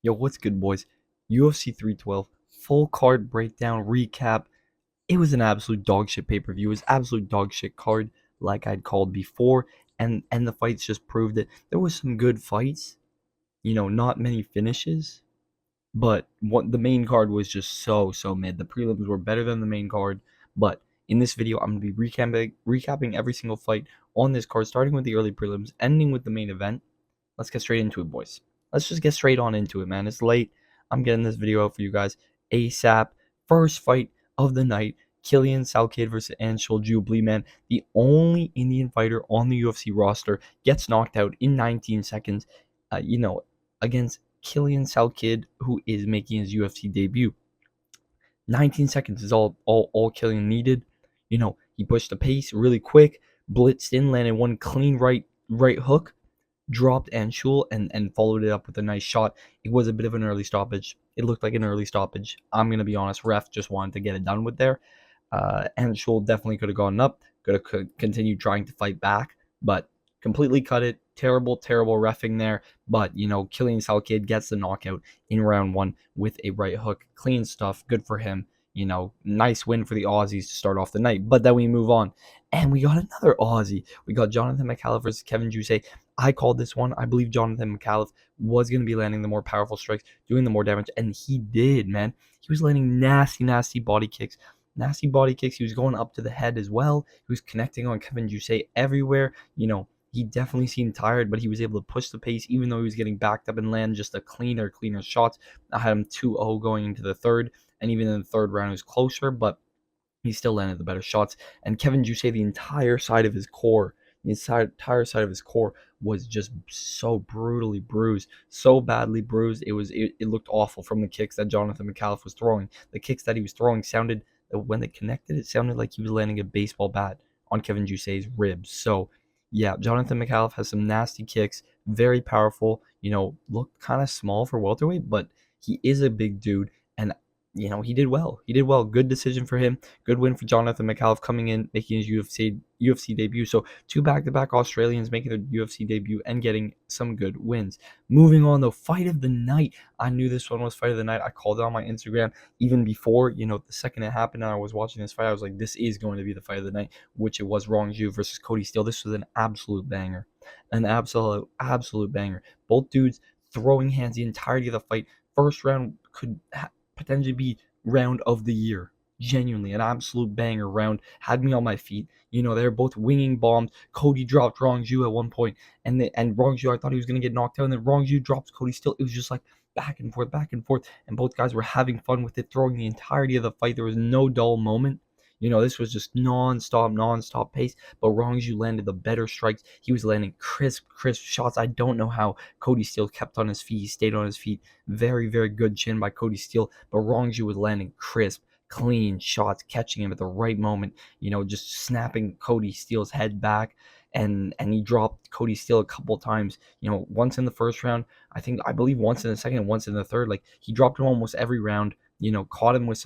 Yo, what's good, boys? UFC 312, full card breakdown, recap. It was an absolute dog shit pay-per-view. It was absolute dog shit card, like I'd called before, and the fights just proved it. There was some good fights, not many finishes, but what the main card was just so mid. The prelims were better than the main card, but in this video, I'm gonna be recapping every single fight on this card, starting with the early prelims, ending with the main event. Let's get straight into it, boys. Let's just get straight on into it, man. It's late. I'm getting this video out for you guys ASAP. First fight of the night. Killian Salkid versus Anshul Jubli, man. The only Indian fighter on the UFC roster gets knocked out in 19 seconds, uh, you know, against Killian Salkid, who is making his UFC debut. 19 seconds is all Killian needed. He pushed the pace really quick, blitzed in, landed one clean right hook, dropped Anshul and followed it up with a nice shot. It was a bit of an early stoppage. It looked like an early stoppage. I'm going to be honest. Ref just wanted to get it done with there. Anshul definitely could have gone up, could have continued trying to fight back, but completely cut it. Terrible reffing there. But, Killian Salkid gets the knockout in round one with a right hook. Clean stuff. Good for him. Nice win for the Aussies to start off the night. But then we move on. And we got another Aussie. We got Jonathan McAuliffe versus Kevin Juice. I called this one. I believe Jonathan McAuliffe was going to be landing the more powerful strikes, doing the more damage, and he did, man. He was landing nasty body kicks. Nasty body kicks. He was going up to the head as well. He was connecting on Kevin Juice everywhere. He definitely seemed tired, but he was able to push the pace, even though he was getting backed up and land just a cleaner shots. I had him 2-0 going into the third, and even in the third round, it was closer, but he still landed the better shots. And Kevin Juice, the entire side of his core, was just so brutally bruised, so badly bruised. It looked awful from the kicks that Jonathan McAuliffe was throwing. The kicks that he was throwing sounded, when they connected, it sounded like he was landing a baseball bat on Kevin Juice's ribs. So yeah, Jonathan McAuliffe has some nasty kicks, very powerful. Looked kind of small for welterweight, but he is a big dude, and he did well. He did well. Good decision for him. Good win for Jonathan McAuliffe coming in, making his UFC debut. So two back-to-back Australians making their UFC debut and getting some good wins. Moving on, though, fight of the night. I knew this one was fight of the night. I called it on my Instagram even before, the second it happened and I was watching this fight. I was like, this is going to be the fight of the night, which it was. Rong Zhu versus Cody Steele. This was an absolute banger. An absolute banger. Both dudes throwing hands the entirety of the fight. First round could potentially be round of the year. Genuinely, an absolute banger round. Had me on my feet. They were both winging bombs. Cody dropped Rongju at one point, and Rongju, I thought he was gonna get knocked out, and then Rongju drops Cody still. It was just like back and forth, and both guys were having fun with it, throwing the entirety of the fight. There was no dull moment. This was just non-stop pace. But Rongju landed the better strikes. He was landing crisp shots. I don't know how Cody Steele kept on his feet. He stayed on his feet. Very good chin by Cody Steele. But Rongju was landing crisp, clean shots, catching him at the right moment. Just snapping Cody Steele's head back. And he dropped Cody Steele a couple times. Once in the first round, I believe once in the second, once in the third. Like he dropped him almost every round. Caught him with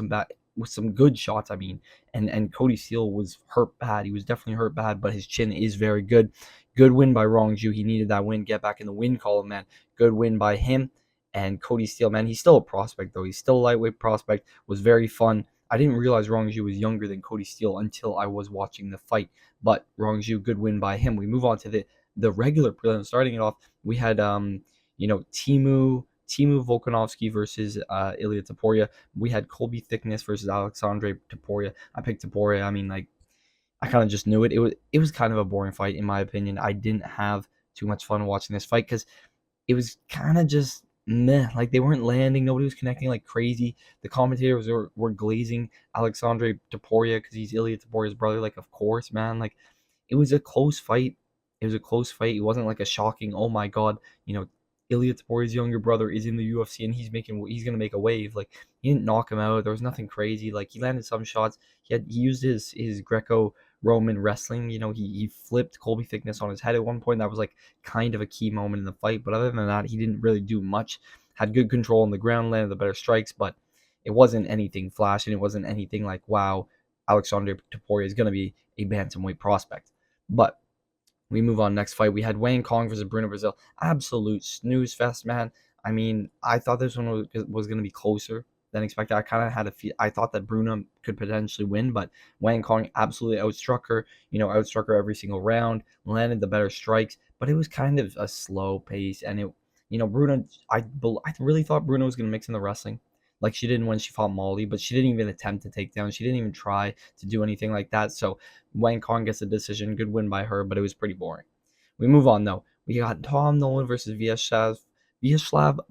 some good shots. I mean, and Cody Steele was hurt bad. He was definitely hurt bad, but his chin is very good. Good win by Rongju. He needed that win. Get back in the win column, man. Good win by him. And Cody Steele, man, he's still a prospect though. He's still a lightweight prospect. Was very fun. I didn't realize Rongju was younger than Cody Steele until I was watching the fight. But Rongju, good win by him. We move on to the regular prelim. Starting it off, we had Timu Volkanovski versus Ilya Taporia. We had Colby Thickness versus Alexandre Taporia. I picked Taporia. I mean, like, I kind of just knew it. It was kind of a boring fight in my opinion. I didn't have too much fun watching this fight because it was kind of just meh. Like they weren't landing. Nobody was connecting like crazy. The commentators were glazing Alexandre Taporia because he's Ilya Taporia's brother. Like, of course, man. Like, it was a close fight. It was a close fight. It wasn't like a shocking, oh my god, Ilya Taporia's younger brother is in the UFC and he's gonna make a wave. Like, he didn't knock him out. There was nothing crazy. Like, he landed some shots. He used his Greco-Roman wrestling. He flipped Colby Thickness on his head at one point. That was like kind of a key moment in the fight. But other than that, he didn't really do much. Had good control on the ground, landed the better strikes, but it wasn't anything flash and it wasn't anything like, wow, Alexander Taporia is gonna be a bantamweight prospect. But we move on. Next fight, we had Wayne Kong versus Bruno Brazil. Absolute snooze fest, man. I mean, I thought this one was going to be closer than expected. I kind of had a feel. I thought that Bruna could potentially win, but Wang Kong absolutely outstruck her. Outstruck her every single round, landed the better strikes, but it was kind of a slow pace. And Bruna, I really thought Bruna was going to mix in the wrestling like she didn't when she fought Molly, but she didn't even attempt to take down. She didn't even try to do anything like that. So Wang Kong gets a decision. Good win by her, but it was pretty boring. We move on though. We got Tom Nolan versus Vyacheslav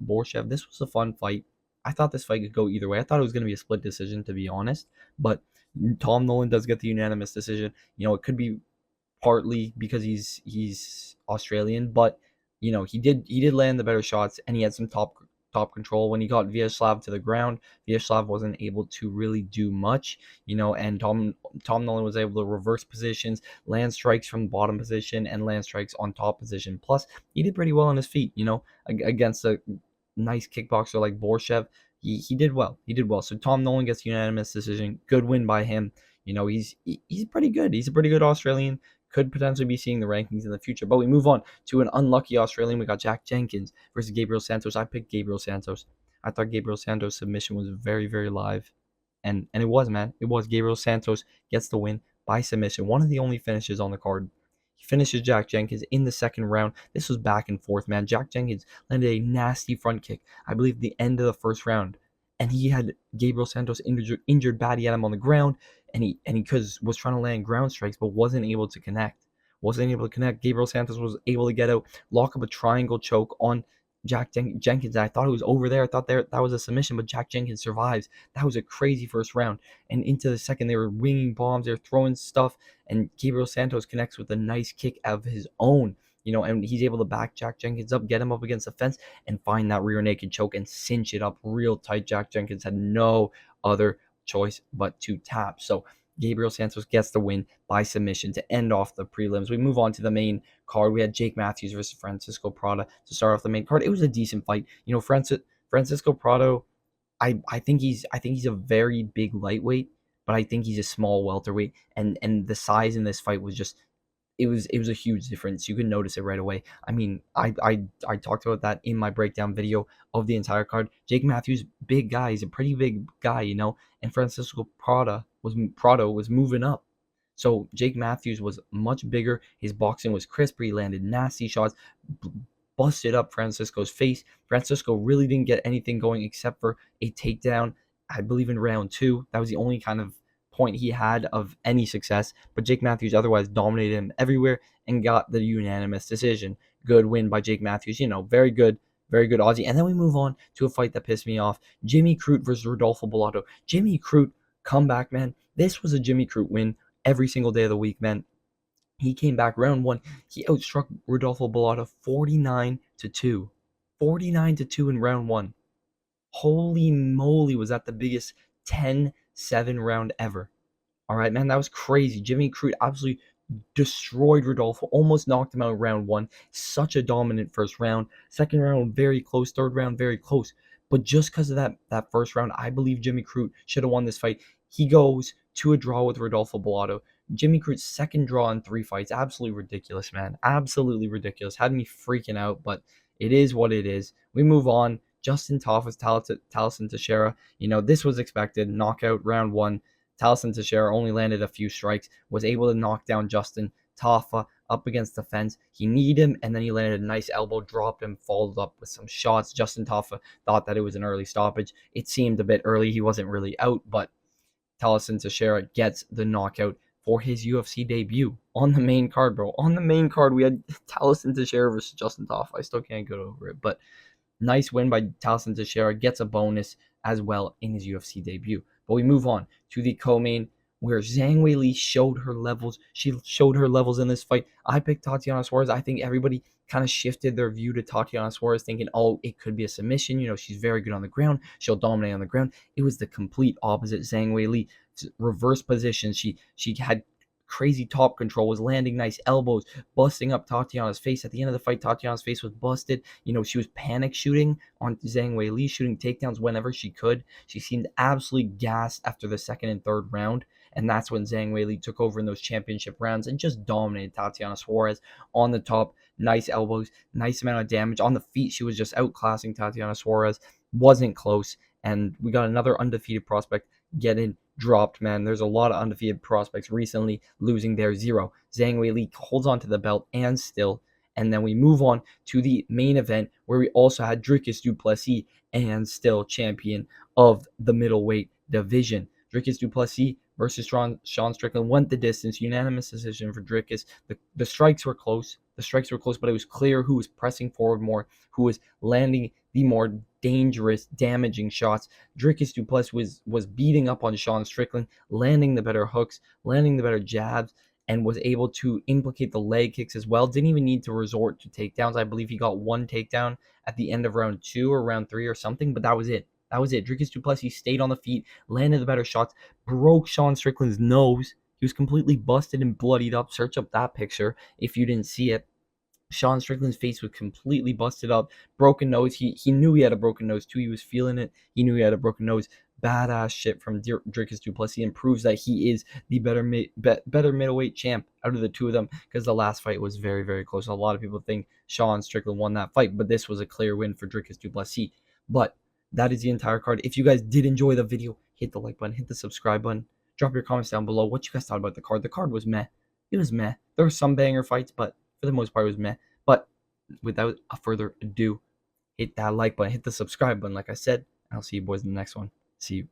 Borshev. This was a fun fight. I thought this fight could go either way. I thought it was going to be a split decision, to be honest. But Tom Nolan does get the unanimous decision. It could be partly because he's Australian, but he did land the better shots, and he had some top control when he got Vyacheslav to the ground. Vyacheslav wasn't able to really do much, and Tom Nolan was able to reverse positions, land strikes from bottom position, and land strikes on top position. Plus, he did pretty well on his feet, against a nice kickboxer like Borshev. He did well. He did well. So Tom Nolan gets unanimous decision. Good win by him. He's pretty good. He's a pretty good Australian. Could potentially be seeing the rankings in the future. But we move on to an unlucky Australian. We got Jack Jenkins versus Gabriel Santos. I picked Gabriel Santos. I thought Gabriel Santos' submission was very, very live. And it was, man. It was. Gabriel Santos gets the win by submission. One of the only finishes on the card. He finishes Jack Jenkins in the second round. This was back and forth, man. Jack Jenkins landed a nasty front kick, I believe, at the end of the first round. And he had Gabriel Santos injured bad. He had him on the ground, and he was trying to land ground strikes, but wasn't able to connect. Gabriel Santos was able to get out, lock up a triangle choke on Jack Jenkins. I thought it was over there. I thought that was a submission, but Jack Jenkins survives. That was a crazy first round. And into the second, they were winging bombs. They were throwing stuff, and Gabriel Santos connects with a nice kick of his own. And he's able to back Jack Jenkins up, get him up against the fence, and find that rear naked choke and cinch it up real tight. Jack Jenkins had no other choice but to tap. So Gabriel Santos gets the win by submission to end off the prelims. We move on to the main card. We had Jake Matthews versus Francisco Prada to start off the main card. It was a decent fight. Francisco Prado, I think he's a very big lightweight, but I think he's a small welterweight, and the size in this fight was just it was a huge difference. You can notice it right away. I mean, I talked about that in my breakdown video of the entire card. Jake Matthews, big guy. He's a pretty big guy, and Francisco Prado was moving up. So Jake Matthews was much bigger. His boxing was crisper. He landed nasty shots, busted up Francisco's face. Francisco really didn't get anything going except for a takedown, I believe, in round 2. That was the only kind of point he had of any success, but Jake Matthews otherwise dominated him everywhere and got the unanimous decision. Good win by Jake Matthews. Very good Aussie. And then we move on to a fight that pissed me off. Jimmy Crute versus Rodolfo Bellato. Jimmy Crute, comeback, man. This was a Jimmy Crute win every single day of the week, man. He came back round 1. He outstruck Rodolfo Bellato 49-2. 49-2 in round 1. Holy moly, was that the biggest 10-7 round ever. All right, man, that was crazy. Jimmy Crute absolutely destroyed Rodolfo, almost knocked him out in round 1. Such a dominant first round. Second round, very close. Third round, very close. But just because of that first round, I believe Jimmy Crute should have won this fight. He goes to a draw with Rodolfo Bellato. Jimmy Crute's second draw in 3 fights. Absolutely ridiculous, man. Absolutely ridiculous. Had me freaking out, but it is what it is. We move on. Justin Tafa's Talison Teixeira. This was expected. Knockout round 1. Talison Teixeira only landed a few strikes. Was able to knock down Justin Tafa up against the fence. He kneed him, and then he landed a nice elbow, dropped him, followed up with some shots. Justin Tafa thought that it was an early stoppage. It seemed a bit early. He wasn't really out, but Talison Teixeira gets the knockout for his UFC debut on the main card, bro. On the main card, we had Talison Teixeira versus Justin Tafa. I still can't get over it, but nice win by Talison Teixeira. Gets a bonus as well in his UFC debut. But we move on to the co-main where Zhang Weili showed her levels. She showed her levels in this fight. I picked Tatiana Suarez. I think everybody kind of shifted their view to Tatiana Suarez, thinking, oh, it could be a submission. She's very good on the ground. She'll dominate on the ground. It was the complete opposite. Zhang Weili, reverse position. She had crazy top control, was landing nice elbows, busting up Tatiana's face. At the end of the fight, Tatiana's face was busted. She was panic shooting on Zhang Weili, shooting takedowns whenever she could. She seemed absolutely gassed after the second and third round, and that's when Zhang Weili took over in those championship rounds and just dominated Tatiana Suarez on the top. nice elbows, nice amount of damage. On the feet, she was just outclassing Tatiana Suarez. Wasn't close. And we got another undefeated prospect getting dropped, man. There's a lot of undefeated prospects recently losing their 0. Zhang Weili holds on to the belt and still. And then we move on to the main event where we also had Dricus du Plessis and still champion of the middleweight division. Dricus du Plessis versus Sean Strickland went the distance. Unanimous decision for Dricus. The strikes were close. The strikes were close, but it was clear who was pressing forward more, who was landing the more dangerous, damaging shots. Dricus du Plessis was beating up on Sean Strickland, landing the better hooks, landing the better jabs, and was able to implicate the leg kicks as well. Didn't even need to resort to takedowns. I believe he got one takedown at the end of round 2 or round 3 or something, but that was it. That was it. Dricus du Plessis stayed on the feet, landed the better shots, broke Sean Strickland's nose. He was completely busted and bloodied up. Search up that picture if you didn't see it. Sean Strickland's face was completely busted up, broken nose. He knew he had a broken nose too. He was feeling it. He knew he had a broken nose. Badass shit from Dricus du Plessis, and proves that he is the better middleweight champ out of the two of them, because the last fight was very, very close. A lot of people think Sean Strickland won that fight, but this was a clear win for Dricus du Plessis. But that is the entire card. If you guys did enjoy the video, hit the like button, hit the subscribe button, drop your comments down below what you guys thought about the card. The card was meh. It was meh. There were some banger fights, but for the most part, it was meh. But without further ado, hit that like button, hit the subscribe button, like I said, and I'll see you boys in the next one. See you.